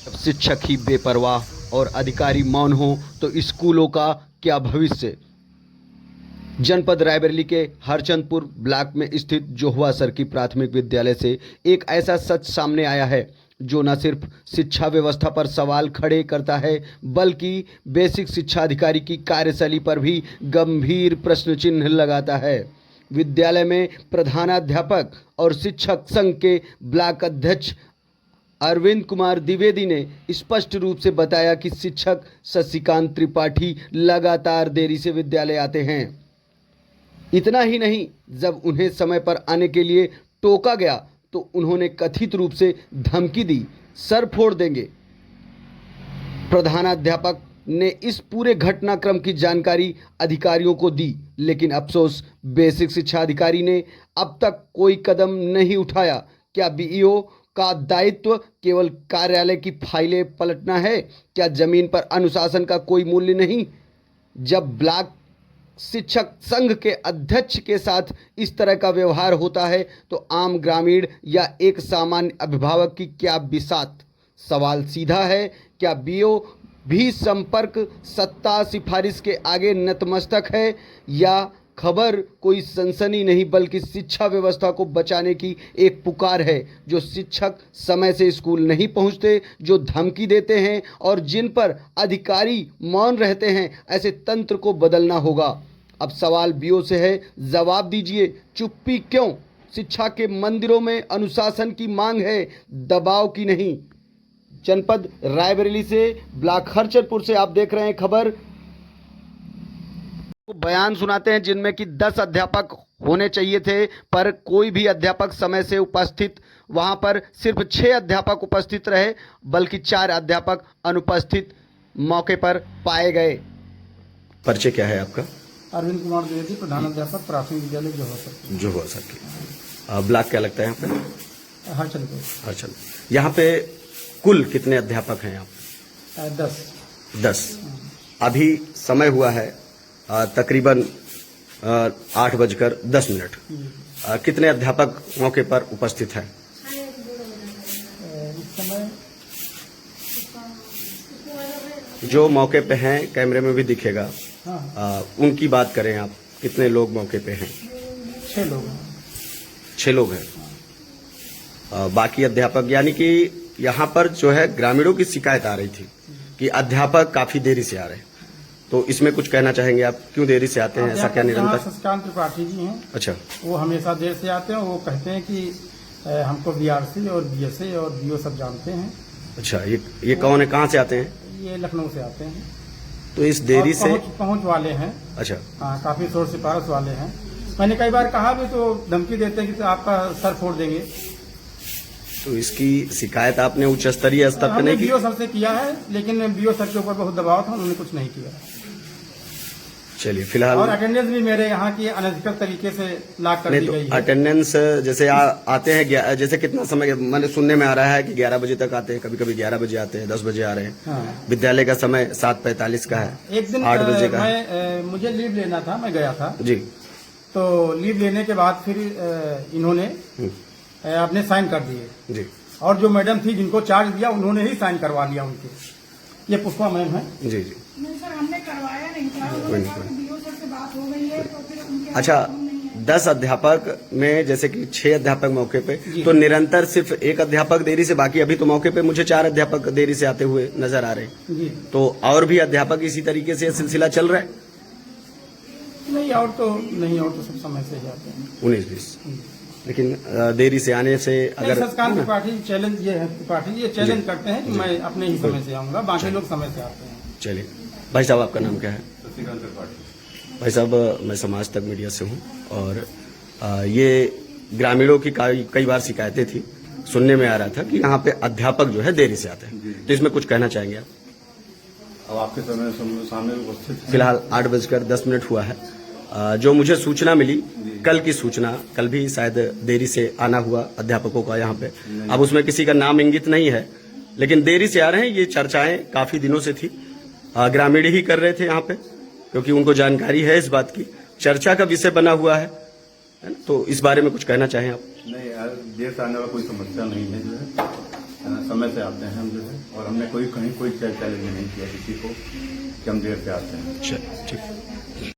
जब शिक्षक ही बेपरवाह और अधिकारी मौन हो तो स्कूलों का क्या भविष्य। जनपद रायबरेली के हरचंदपुर ब्लॉक में स्थित जोहवा सरकी प्राथमिक विद्यालय से एक ऐसा सच सामने आया है जो न सिर्फ शिक्षा व्यवस्था पर सवाल खड़े करता है बल्कि बेसिक शिक्षा अधिकारी की कार्यशैली पर भी गंभीर प्रश्न चिन्ह लगाता है। विद्यालय में प्रधानाध्यापक और शिक्षक संघ के ब्लॉक अध्यक्ष अरविंद कुमार द्विवेदी ने स्पष्ट रूप से बताया कि शिक्षक शशिकांत त्रिपाठी लगातार देरी से विद्यालय आते हैं। इतना ही नहीं, जब उन्हें समय पर आने के लिए टोका गया तो उन्होंने कथित रूप से धमकी दी, सर फोड़ देंगे। प्रधानाध्यापक ने इस पूरे घटनाक्रम की जानकारी अधिकारियों को दी, लेकिन अफसोस बेसिक शिक्षा अधिकारी ने अब तक कोई कदम नहीं उठाया। क्या बीईओ का दायित्व केवल कार्यालय की फाइलें पलटना है? क्या जमीन पर अनुशासन का कोई मूल्य नहीं? जब ब्लॉक शिक्षक संघ के अध्यक्ष के साथ इस तरह का व्यवहार होता है तो आम ग्रामीण या एक सामान्य अभिभावक की क्या बिसात। सवाल सीधा है, क्या बीईओ भी संपर्क सत्ता सिफारिश के आगे नतमस्तक है, या खबर कोई सनसनी नहीं बल्कि शिक्षा व्यवस्था को बचाने की एक पुकार है। जो शिक्षक समय से स्कूल नहीं पहुंचते, जो धमकी देते हैं और जिन पर अधिकारी मौन रहते हैं, ऐसे तंत्र को बदलना होगा। अब सवाल बीईओ से है, जवाब दीजिए, चुप्पी क्यों? शिक्षा के मंदिरों में अनुशासन की मांग है, दबाव की नहीं। जनपद रायबरेली से ब्लॉक हरचंदपुर से आप देख रहे हैं खबर। बयान सुनाते हैं जिनमें कि 10 अध्यापक होने चाहिए थे, पर कोई भी अध्यापक समय से उपस्थित, वहां पर सिर्फ 6 अध्यापक उपस्थित रहे, बल्कि 4 अध्यापक अनुपस्थित मौके पर पाए गए। परिचय क्या है आपका? अरविंद कुमार द्विवेदी, प्रधानाध्यापक प्राथमिक विद्यालय जोहवा सरकी। ब्लॉक क्या लगता है यहाँ पे? हरचंदपुर। यहाँ पे कुल कितने अध्यापक हैं यहाँ? 10। अभी समय हुआ है तकरीबन 8:10। कितने अध्यापक मौके पर उपस्थित हैं? इस समय जो मौके पे हैं, कैमरे में भी दिखेगा। हाँ। उनकी बात करें आप, कितने लोग मौके पे हैं? 6 लोग हैं। 6 लोग हैं। बाकी अध्यापक, यानी कि यहाँ पर जो है ग्रामीणों की शिकायत आ रही थी कि अध्यापक काफी देरी से आ रहे हैं, तो इसमें कुछ कहना चाहेंगे आप? क्यों देरी से आते हैं? ऐसा क्या निरंतर? शशिकांत त्रिपाठी जी हैं। अच्छा। वो हमेशा देर से आते हैं। वो कहते हैं कि हमको बीआरसी और बीएसए और बीओ सब जानते हैं। अच्छा, ये कौन है, कहाँ से आते हैं? ये लखनऊ से आते हैं। तो इस देरी से पहुंच वाले हैं। अच्छा। हाँ, काफी शोर सिफारिश वाले हैं। मैंने कई बार कहा भी तो धमकी देते हैं कि आपका सर फोड़ देंगे। तो इसकी शिकायत आपने उच्च स्तरीय स्तर पर नहीं की? बीओ सर से किया है, लेकिन बीओ सर के ऊपर बहुत दबाव था, उन्होंने कुछ नहीं किया। चलिए, फिलहाल और अटेंडेंस भी मेरे यहाँ की अनधिकृत तरीके से लाग कर दी गई है। अटेंडेंस जैसे आते हैं, जैसे कितना समय, मैंने सुनने में आ रहा है कि 11 बजे तक आते हैं, कभी कभी 11 बजे आते हैं, 10 बजे आ रहे हैं। हाँ। विद्यालय का समय 7:45 का है। एक दिन 8 बजे का मुझे लीव लेना था, मैं गया था जी। तो लीव लेने के बाद फिर इन्होंने अपने साइन कर दिए जी। और जो मैडम थी जिनको चार्ज दिया उन्होंने ही साइन करवा लिया उनके। ये पुष्पा मैम है। जी जी। नहीं सर, हमने करवाया नहीं था। उन्होंने कहा कि बीओ सर से बात हो गई है, तो फिर उनके अच्छा, 10 अध्यापक में जैसे कि 6 अध्यापक मौके पे, तो निरंतर सिर्फ एक अध्यापक देरी से, बाकी अभी तो मौके पे मुझे 4 अध्यापक देरी से आते हुए नजर आ रहे हैं। जी। तो और भी अध्यापक इसी तरीके से सिलसिला चल रहा है? नहीं, और तो सब समय से ही आते हैं। 19-20। लेकिन देरी से आने से अगर शशिकांत त्रिपाठी चैलेंज ये है, त्रिपाठी ये चैलेंज करते हैं कि मैं अपने ही समय से आऊंगा, बाकी लोग समय से आते हैं। चलिए, भाई साहब आपका नाम क्या है? शशिकांत त्रिपाठी। भाई साहब, मैं समाज तक मीडिया से हूँ और ये ग्रामीणों की कई बार शिकायतें थी, सुनने में आ रहा था कि यहाँ पे अध्यापक जो है देरी से आते हैं, तो इसमें कुछ कहना चाहेंगे आप? अब आपके सामने उपस्थित हैं। फिलहाल 8:10 हुआ है। जो मुझे सूचना मिली, कल की सूचना, कल भी शायद देरी से आना हुआ अध्यापकों का यहाँ पे, अब उसमें किसी का नाम इंगित नहीं है, लेकिन देरी से आ रहे हैं। ये चर्चाएं काफी दिनों से थी, ग्रामीण ही कर रहे थे यहाँ पे, क्योंकि उनको जानकारी है इस बात की, चर्चा का विषय बना हुआ है ना? तो इस बारे में कुछ कहना चाहें आप? नहीं यार, देर से आने वाला कोई समस्या नहीं है जो है समय से आते हैं हम जो है, और हमने कहीं कोई चैलेंज नहीं किया किसी को कि हम देर से आते हैं। अच्छा ठीक